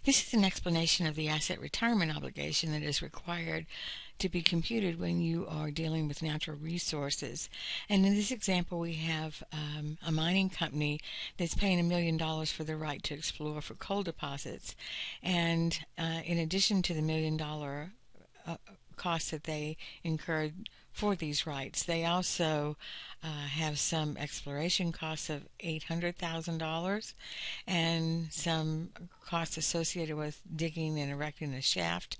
This is an explanation of the asset retirement obligation that is required to be computed when you are dealing with natural resources. And in this example, we have a mining company that's paying $1 million for the right to explore for coal deposits. And in addition to the $1 million costs that they incurred for these rights, they also have some exploration costs of $800,000 and some costs associated with digging and erecting a shaft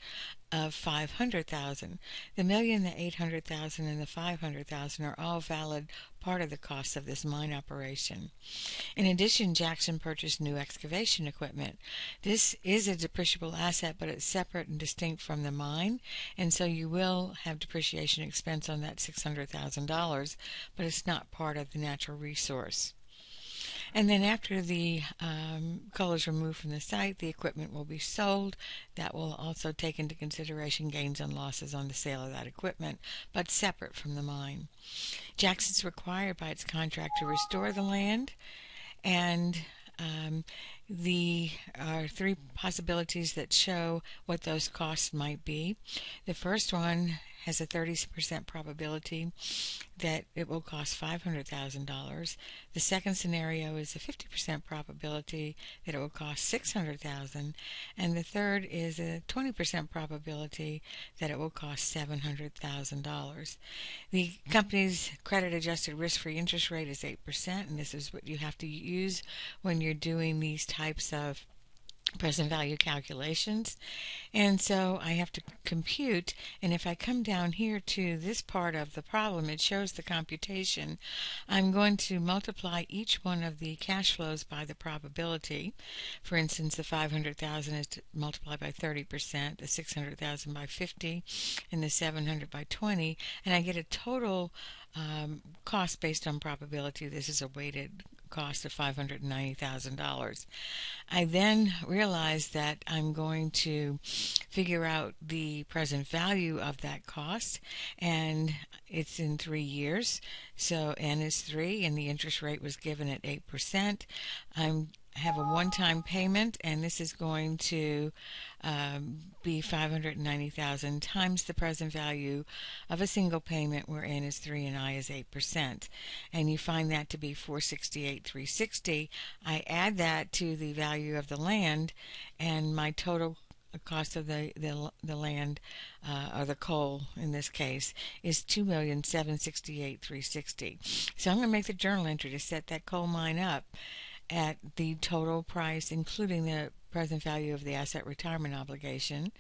of $500,000. The million, the $800,000, and the $500,000 are all valid part of the cost of this mine operation. In addition, Jackson purchased new excavation equipment. This is a depreciable asset, but it's separate and distinct from the mine, and so you will have depreciation expense on that $600,000, but it's not part of the natural resource. And then after the coal is removed from the site, the equipment will be sold. That will also take into consideration gains and losses on the sale of that equipment, but separate from the mine. Jackson's required by its contract to restore the land, and there are three possibilities that show what those costs might be. The first one has a 30% probability that it will cost $500,000. The second scenario is a 50% probability that it will cost $600,000, and the third is a 20% probability that it will cost $700,000. The company's credit-adjusted risk-free interest rate is 8%, and this is what you have to use when you're doing these types of present value calculations. And so I have to compute, and if I come down here to this part of the problem, it shows the computation. I'm going to multiply each one of the cash flows by the probability. For instance, the $500,000 is multiplied by 30%, the $600,000 by 50, and the $700 by 20, and I get a total cost based on probability. This is a weighted cost of $590,000. I then realize that I'm going to figure out the present value of that cost, and it's in 3 years, so n is 3, and the interest rate was given at 8%. I have a one-time payment, and this is going to be $590,000 times the present value of a single payment, where n is 3 and I is 8%, and you find that to be $468,360. I add that to the value of the land, and my total cost of the land, or the coal in this case, is $2,768,360. So I'm going to make the journal entry to set that coal mine up at the total price, including the present value of the asset retirement obligation.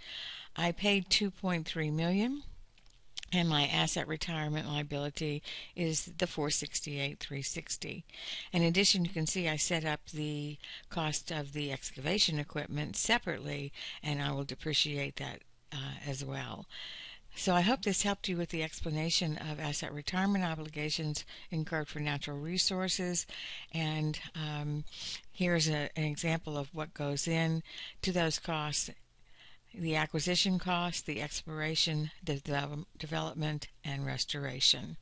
I paid $2.3 million, and my asset retirement liability is the $468,360. In addition, you can see I set up the cost of the excavation equipment separately, and I will depreciate that as well. So I hope this helped you with the explanation of asset retirement obligations incurred for natural resources, and here's an example of what goes in to those costs: the acquisition cost, the exploration, development, and restoration.